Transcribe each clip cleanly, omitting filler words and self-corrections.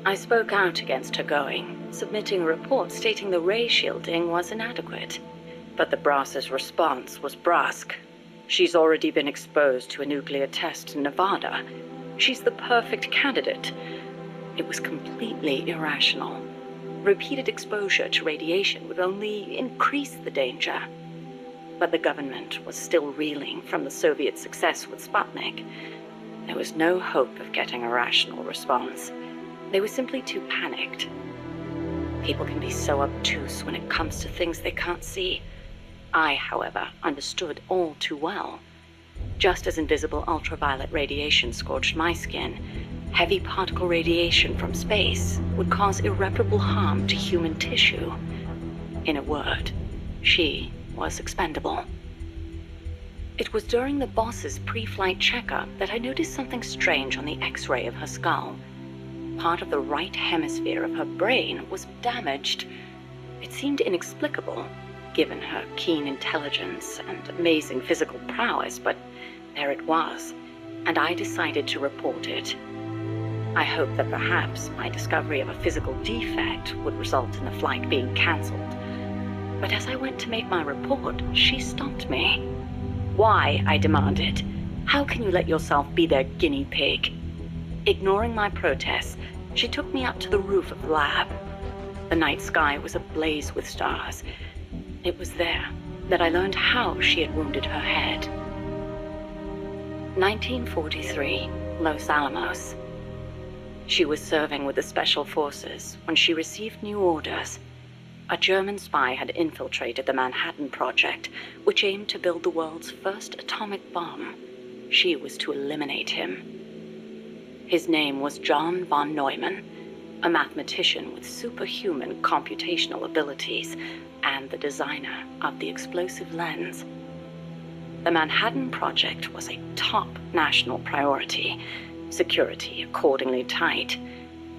I spoke out against her going, submitting a report stating the ray shielding was inadequate. But the brass's response was brusque. She's already been exposed to a nuclear test in Nevada. She's the perfect candidate. It was completely irrational. Repeated exposure to radiation would only increase the danger. But the government was still reeling from the Soviet success with Sputnik. There was no hope of getting a rational response. They were simply too panicked. People can be so obtuse when it comes to things they can't see. I, however, understood all too well. Just as invisible ultraviolet radiation scorched my skin, heavy particle radiation from space would cause irreparable harm to human tissue. In a word, she was expendable. It was during the boss's pre-flight checkup that I noticed something strange on the X-ray of her skull. Part of the right hemisphere of her brain was damaged. It seemed inexplicable, given her keen intelligence and amazing physical prowess, but there it was, and I decided to report it. I hoped that perhaps my discovery of a physical defect would result in the flight being cancelled. But as I went to make my report, she stopped me. "Why?" I demanded. "How can you let yourself be their guinea pig?" Ignoring my protests, she took me up to the roof of the lab. The night sky was ablaze with stars. It was there that I learned how she had wounded her head. 1943, Los Alamos. She was serving with the Special Forces when she received new orders. A German spy had infiltrated the Manhattan Project, which aimed to build the world's first atomic bomb. She was to eliminate him. His name was John von Neumann, a mathematician with superhuman computational abilities and the designer of the explosive lens. The Manhattan Project was a top national priority, security accordingly tight.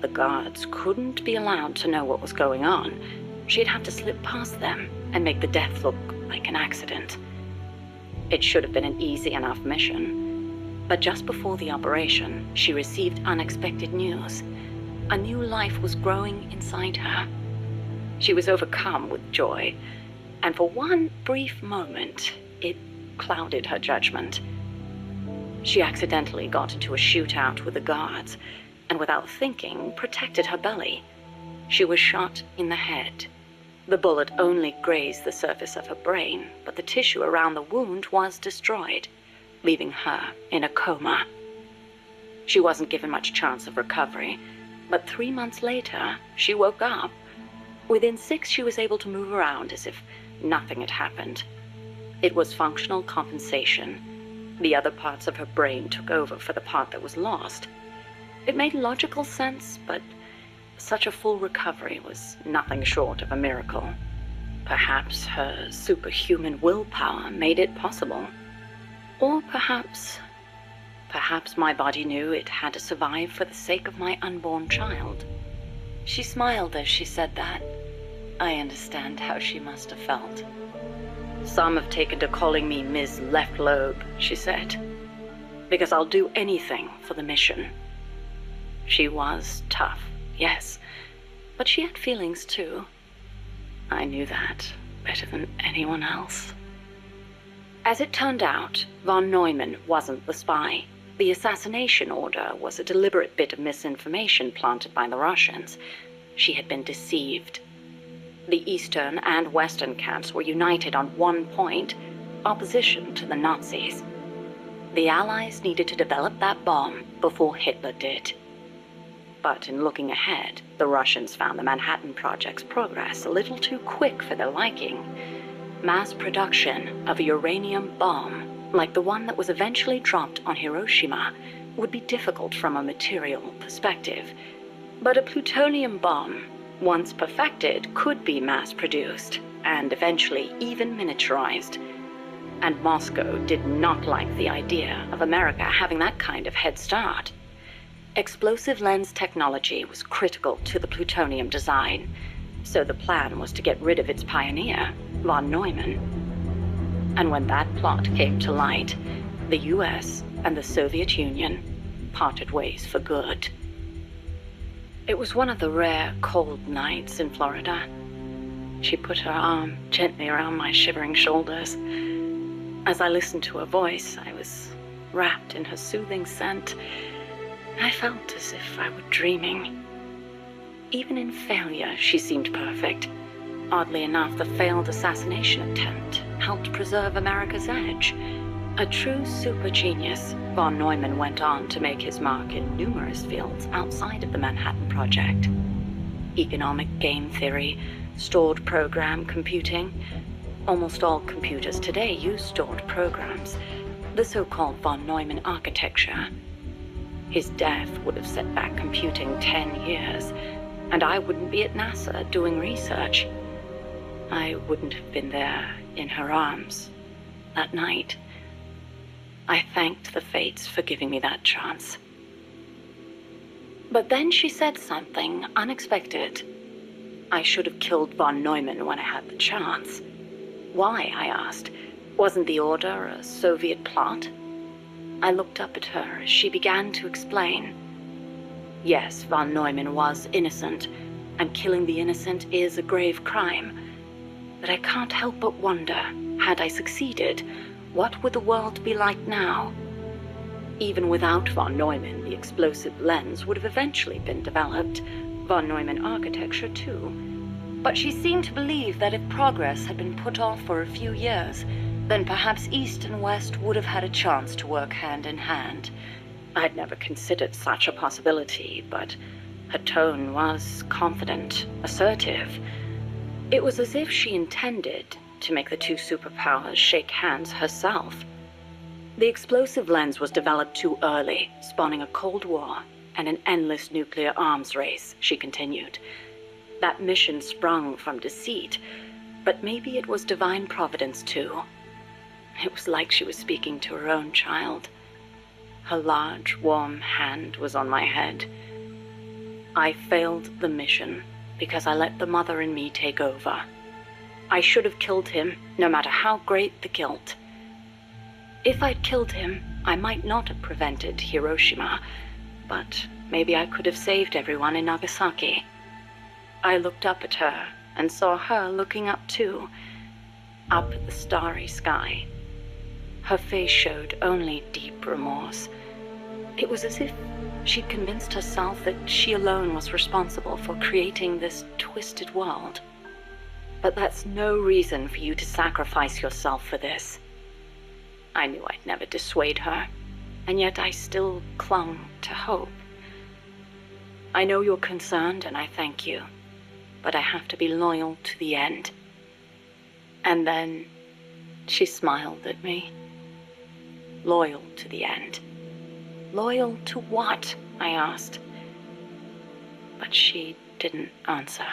The guards couldn't be allowed to know what was going on. She'd have to slip past them and make the death look like an accident. It should have been an easy enough mission. But just before the operation, she received unexpected news. A new life was growing inside her. She was overcome with joy, and for one brief moment, it clouded her judgment. She accidentally got into a shootout with the guards, and without thinking, protected her belly. She was shot in the head. The bullet only grazed the surface of her brain, but the tissue around the wound was destroyed, leaving her in a coma. She wasn't given much chance of recovery, but 3 months later, she woke up. Within 6, she was able to move around as if nothing had happened. It was functional compensation. The other parts of her brain took over for the part that was lost. It made logical sense, but such a full recovery was nothing short of a miracle. Perhaps her superhuman willpower made it possible. Or perhaps my body knew it had to survive for the sake of my unborn child. She smiled as she said that. I understand how she must have felt. "Some have taken to calling me Ms. Left Lobe," she said, "because I'll do anything for the mission." She was tough, yes, but she had feelings too. I knew that better than anyone else. As it turned out, von Neumann wasn't the spy. The assassination order was a deliberate bit of misinformation planted by the Russians. She had been deceived. The Eastern and Western camps were united on one point: opposition to the Nazis. The Allies needed to develop that bomb before Hitler did. But in looking ahead, the Russians found the Manhattan Project's progress a little too quick for their liking. Mass production of a uranium bomb, like the one that was eventually dropped on Hiroshima, would be difficult from a material perspective. But a plutonium bomb, once perfected, could be mass-produced, and eventually even miniaturized. And Moscow did not like the idea of America having that kind of head start. Explosive lens technology was critical to the plutonium design, so the plan was to get rid of its pioneer, von Neumann. And when that plot came to light, the US and the Soviet Union parted ways for good. It was one of the rare cold nights in Florida. She put her arm gently around my shivering shoulders. As I listened to her voice, I was wrapped in her soothing scent. I felt as if I were dreaming. Even in failure, she seemed perfect. Oddly enough, the failed assassination attempt helped preserve America's edge. A true super genius, von Neumann went on to make his mark in numerous fields outside of the Manhattan Project. Economic game theory, stored program computing. Almost all computers today use stored programs, the so-called von Neumann architecture. His death would have set back computing 10 years, and I wouldn't be at NASA doing research. I wouldn't have been there in her arms that night. I thanked the fates for giving me that chance. But then she said something unexpected. I should have killed von Neumann when I had the chance. Why, I asked. Wasn't the order a Soviet plot? I looked up at her as she began to explain. Yes, von Neumann was innocent, and killing the innocent is a grave crime. But I can't help but wonder, had I succeeded, what would the world be like now? Even without von Neumann, the explosive lens would have eventually been developed, von Neumann architecture too. But she seemed to believe that if progress had been put off for a few years, then perhaps East and West would have had a chance to work hand in hand. I'd never considered such a possibility, but her tone was confident, assertive. It was as if she intended to make the two superpowers shake hands herself. The explosive lens was developed too early, spawning a Cold War and an endless nuclear arms race, she continued. That mission sprung from deceit, but maybe it was divine providence too. It was like she was speaking to her own child. Her large, warm hand was on my head. I failed the mission because I let the mother in me take over. I should have killed him, no matter how great the guilt. If I'd killed him, I might not have prevented Hiroshima, but maybe I could have saved everyone in Nagasaki. I looked up at her and saw her looking up too, up at the starry sky. Her face showed only deep remorse. It was as if she'd convinced herself that she alone was responsible for creating this twisted world. But that's no reason for you to sacrifice yourself for this. I knew I'd never dissuade her, and yet I still clung to hope. I know you're concerned, and I thank you, but I have to be loyal to the end. And then she smiled at me. Loyal to the end. Loyal to what? I asked. But she didn't answer.